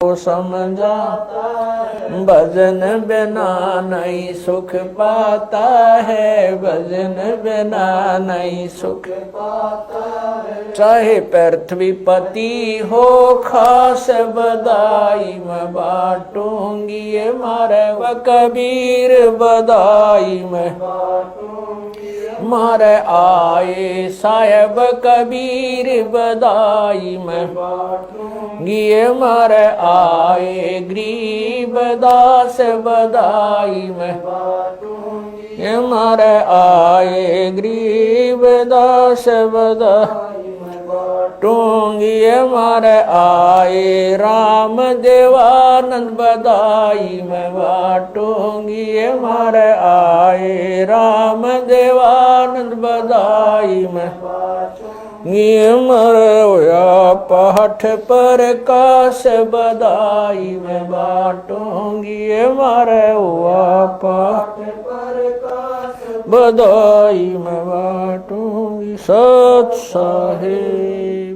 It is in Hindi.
समझाता है, भजन बिना नहीं सुख पाता है, भजन बिना नहीं सुख पाता है। चाहे पृथ्वीपति हो खास बधाई मैं बाटूंगी, ये मारे व कबीर बधाई मैं मारे आए साहेब कबीर बधाई मैं गिए मारे आए गरीब दास बधाई मैं ये मारे आए गरीब दास बधाई टूंगी मारे आए राम देवानंद बधाई मैं बाटूंगी, मारे आए राम देवानंद बधाई मैं मरे होया पाठ पर काश बधाई मैं बाटूंगी, मारे हुआ पाठ पर काश बधाई मैं बाटूंगी। सत साहिब।